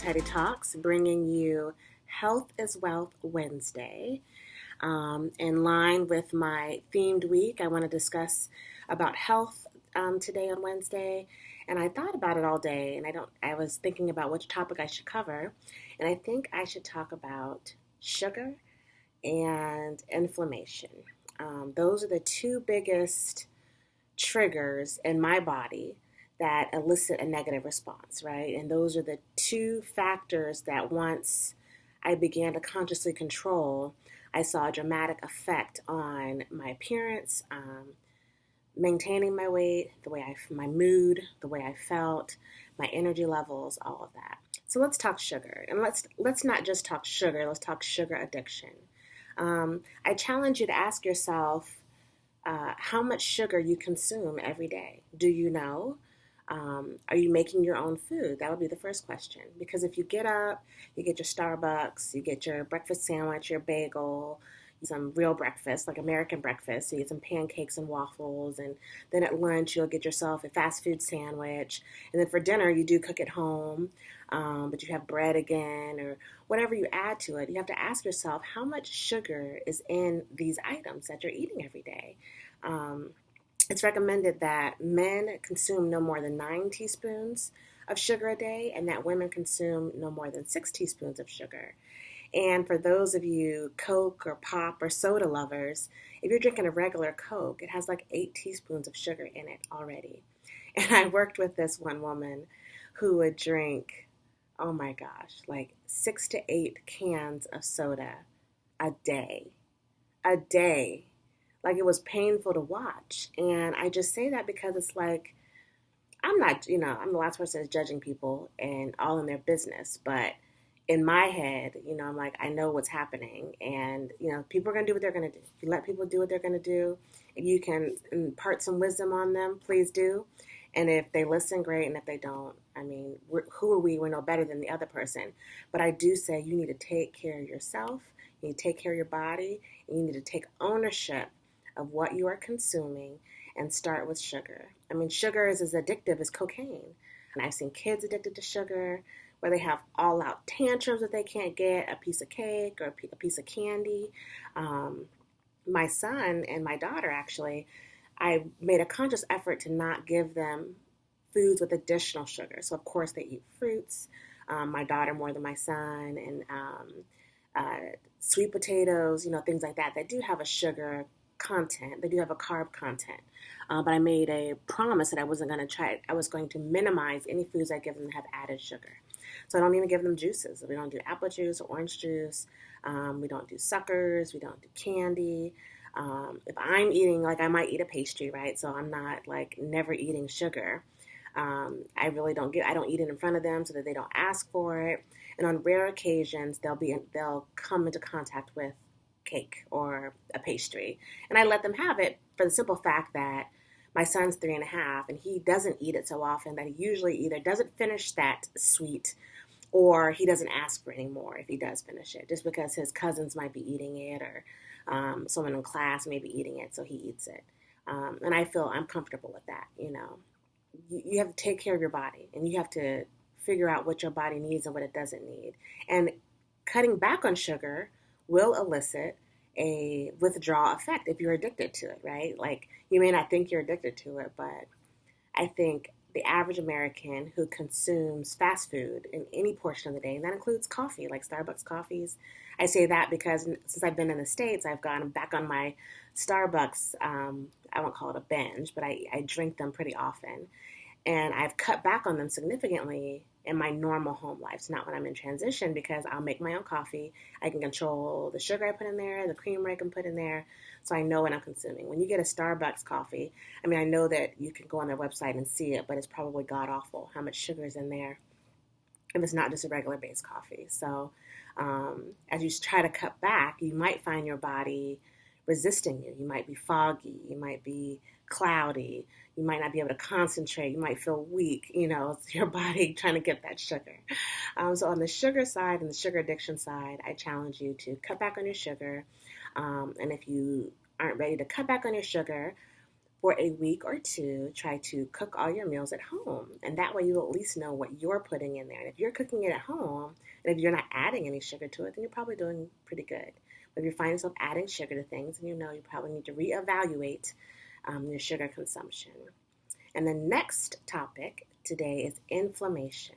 Teddy Talks, bringing you Health is Wealth Wednesday. In line with my themed week, I want to discuss about health today on Wednesday. And I thought about it all day, and I was thinking about which topic I should cover, and I think I should talk about sugar and inflammation. Those are the two biggest triggers in my body that elicit a negative response, right? And those are the two factors that once I began to consciously control, I saw a dramatic effect on my appearance, maintaining my weight, my mood, the way I felt, my energy levels, all of that. So let's talk sugar, and let's not just talk sugar. Let's talk sugar addiction. I challenge you to ask yourself how much sugar you consume every day. Do you know? Are you making your own food? That would be the first question. Because if you get up, you get your Starbucks, you get your breakfast sandwich, your bagel, some real breakfast, like American breakfast. So you get some pancakes and waffles, and then at lunch you'll get yourself a fast food sandwich, and then for dinner you do cook at home, but you have bread again or whatever you add to it. You have to ask yourself how much sugar is in these items that you're eating every day. It's recommended that men consume no more than 9 teaspoons of sugar a day, and that women consume no more than 6 teaspoons of sugar. And for those of you Coke or pop or soda lovers, if you're drinking a regular Coke, it has like 8 teaspoons of sugar in it already. And I worked with this one woman who would drink, oh my gosh, like 6 to 8 cans of soda a day. A day. Like, it was painful to watch. And I just say that because it's like, I'm not, I'm the last person that's judging people and all in their business. But in my head, I'm like, I know what's happening. And, people are going to do what they're going to do. If you let people do what they're going to do, if you can impart some wisdom on them, please do. And if they listen, great. And if they don't, who are we? We're no better than the other person. But I do say you need to take care of yourself. You need to take care of your body. And you need to take ownership of what you are consuming and start with sugar. Sugar is as addictive as cocaine. And I've seen kids addicted to sugar where they have all out tantrums that they can't get a piece of cake or a piece of candy. My son and my daughter, actually, I made a conscious effort to not give them foods with additional sugar. So, of course, they eat fruits. My daughter more than my son, and sweet potatoes, things like that do have a sugar content. They do have a carb content. But I made a promise that I wasn't going to try it. I was going to minimize any foods I give them that have added sugar. So I don't even give them juices. We don't do apple juice or orange juice. We don't do suckers. We don't do candy. If I'm eating, like, I might eat a pastry, right? So I'm not like never eating sugar. I don't eat it in front of them so that they don't ask for it. And on rare occasions, they'll come into contact with cake or a pastry, and I let them have it for the simple fact that my son's 3.5, and he doesn't eat it so often that he usually either doesn't finish that sweet or he doesn't ask for any more if he does finish it, just because his cousins might be eating it or someone in class may be eating it, so he eats it. And I feel I'm comfortable with that. You have to take care of your body, and you have to figure out what your body needs and what it doesn't need. And cutting back on sugar will elicit a withdrawal effect if you're addicted to it, right? Like, you may not think you're addicted to it, but I think the average American who consumes fast food in any portion of the day, and that includes coffee, like Starbucks coffees. I say that because since I've been in the States, I've gone back on my Starbucks, I won't call it a binge, but I drink them pretty often. And I've cut back on them significantly in my normal home life. It's not when I'm in transition, because I'll make my own coffee. I can control the sugar I put in there, the creamer I can put in there, so I know what I'm consuming. When you get a Starbucks coffee, I know that you can go on their website and see it, but it's probably god-awful how much sugar is in there if it's not just a regular base coffee. So as you try to cut back, you might find your body resisting you. You might be foggy. You might be cloudy. You might not be able to concentrate. You might feel weak. It's your body trying to get that sugar. So on the sugar side and the sugar addiction side, I challenge you to cut back on your sugar. And if you aren't ready to cut back on your sugar, for a week or two, try to cook all your meals at home. And that way you'll at least know what you're putting in there. And if you're cooking it at home, and if you're not adding any sugar to it, then you're probably doing pretty good. But if you find yourself adding sugar to things, then you know you probably need to reevaluate your sugar consumption. And the next topic today is inflammation.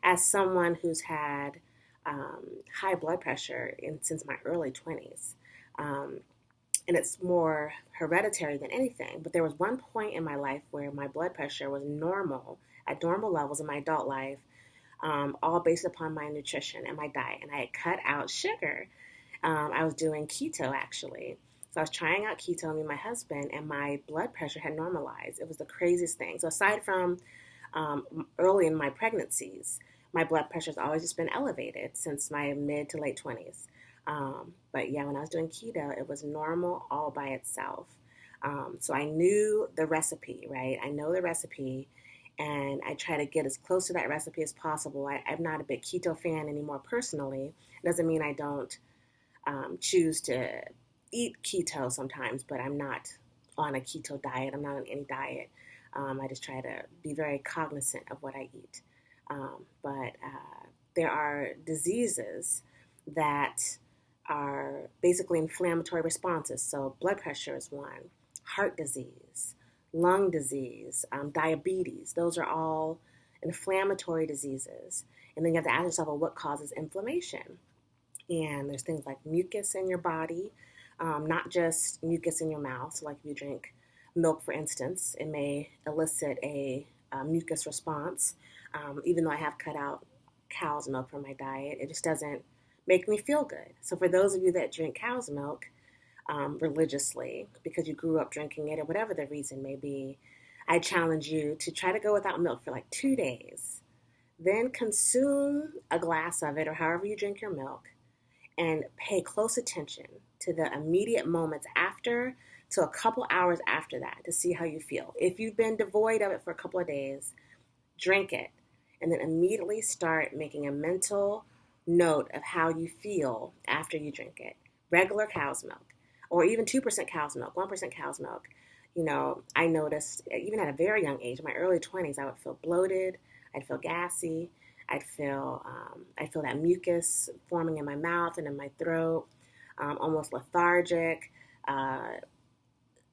As someone who's had high blood pressure since my early 20s, and it's more hereditary than anything, but there was one point in my life where my blood pressure was normal, at normal levels in my adult life, all based upon my nutrition and my diet. And I had cut out sugar. I was doing keto actually. So I was trying out keto, me and my husband, and my blood pressure had normalized. It was the craziest thing. So aside from early in my pregnancies, my blood pressure has always just been elevated since my mid to late 20s. But yeah, when I was doing keto, it was normal all by itself. So I knew the recipe, right? I know the recipe, and I try to get as close to that recipe as possible. I'm not a big keto fan anymore personally. It doesn't mean I don't choose to eat keto sometimes, but I'm not on a keto diet. I'm not on any diet. I just try to be very cognizant of what I eat. But there are diseases that are basically inflammatory responses. So blood pressure is one, heart disease, lung disease, diabetes. Those are all inflammatory diseases. And then you have to ask yourself, well, what causes inflammation? And there's things like mucus in your body, not just mucus in your mouth. So like if you drink milk, for instance, it may elicit a mucus response. Even though I have cut out cow's milk from my diet, it just doesn't make me feel good. So for those of you that drink cow's milk religiously because you grew up drinking it or whatever the reason may be, I challenge you to try to go without milk for like 2 days. Then consume a glass of it or however you drink your milk, and pay close attention to the immediate moments after to a couple hours after that to see how you feel. If you've been devoid of it for a couple of days, drink it and then immediately start making a mental note of how you feel after you drink it. Regular cow's milk, or even 2% cow's milk, 1% cow's milk. You know, I noticed even at a very young age, in my early 20s, I would feel bloated, I'd feel gassy, I'd feel that mucus forming in my mouth and in my throat, almost lethargic,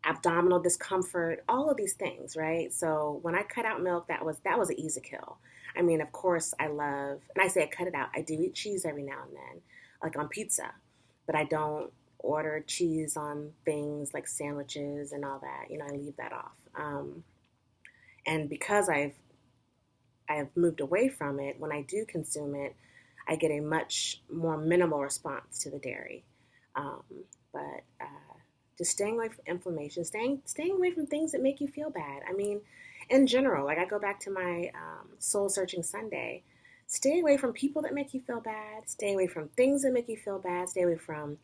abdominal discomfort, all of these things, right? So when I cut out milk, that was an easy kill. I mean, of course, I love, and I say I cut it out. I do eat cheese every now and then, like on pizza, but I don't order cheese on things like sandwiches and all that. You know, I leave that off. And because I've moved away from it, when I do consume it, I get a much more minimal response to the dairy. Um, but just staying away from inflammation, staying away from things that make you feel bad. I mean, in general, like I go back to my soul searching Sunday. Stay away from people that make you feel bad. Stay away from things that make you feel bad. Stay away from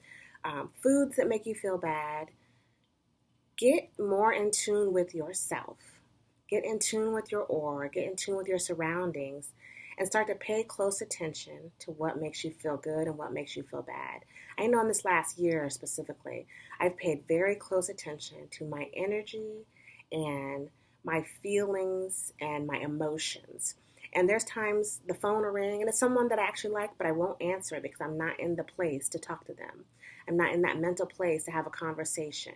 foods that make you feel bad. Get more in tune with yourself. Get in tune with your aura. Get in tune with your surroundings, and start to pay close attention to what makes you feel good and what makes you feel bad. I know in this last year specifically, I've paid very close attention to my energy and my feelings and my emotions. And there's times the phone will ring and it's someone that I actually like, but I won't answer it because I'm not in the place to talk to them. I'm not in that mental place to have a conversation,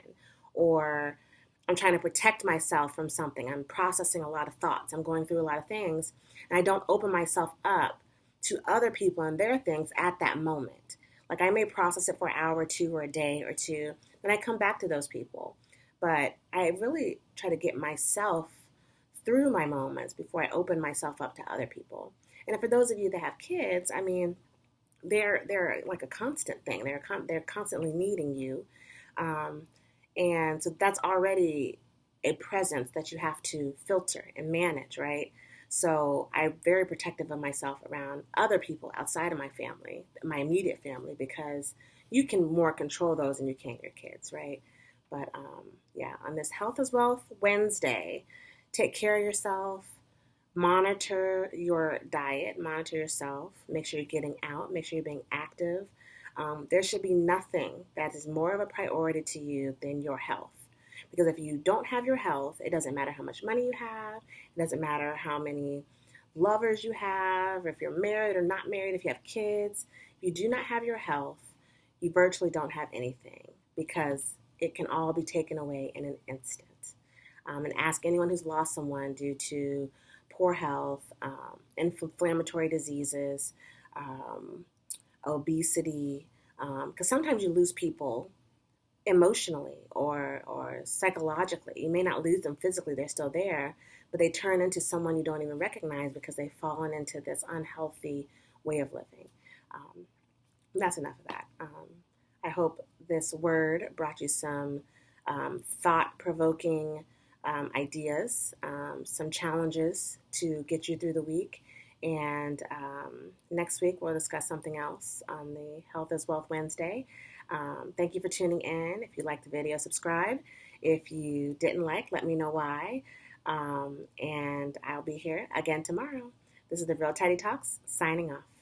or I'm trying to protect myself from something. I'm processing a lot of thoughts. I'm going through a lot of things, and I don't open myself up to other people and their things at that moment. Like I may process it for an hour or two or a day or two, then I come back to those people. But I really try to get myself through my moments before I open myself up to other people. And for those of you that have kids, I mean, they're like a constant thing. They're constantly needing you. And so that's already a presence that you have to filter and manage, right? So I'm very protective of myself around other people outside of my family, my immediate family, because you can more control those than you can your kids, right? But yeah, on this Health is Wealth Wednesday, take care of yourself, monitor your diet, monitor yourself, make sure you're getting out, make sure you're being active. There should be nothing that is more of a priority to you than your health. Because if you don't have your health, it doesn't matter how much money you have, it doesn't matter how many lovers you have, or if you're married or not married, if you have kids. If you do not have your health, you virtually don't have anything, because it can all be taken away in an instant. And ask anyone who's lost someone due to poor health, inflammatory diseases, um, obesity, because sometimes you lose people emotionally or psychologically. You may not lose them physically, they're still there, but they turn into someone you don't even recognize because they've fallen into this unhealthy way of living. Um, that's enough of that. I hope this word brought you some thought provoking ideas, some challenges to get you through the week. And next week, we'll discuss something else on the Health is Wealth Wednesday. Thank you for tuning in. If you liked the video, subscribe. If you didn't like, let me know why. And I'll be here again tomorrow. This is the Real Tidy Talks, signing off.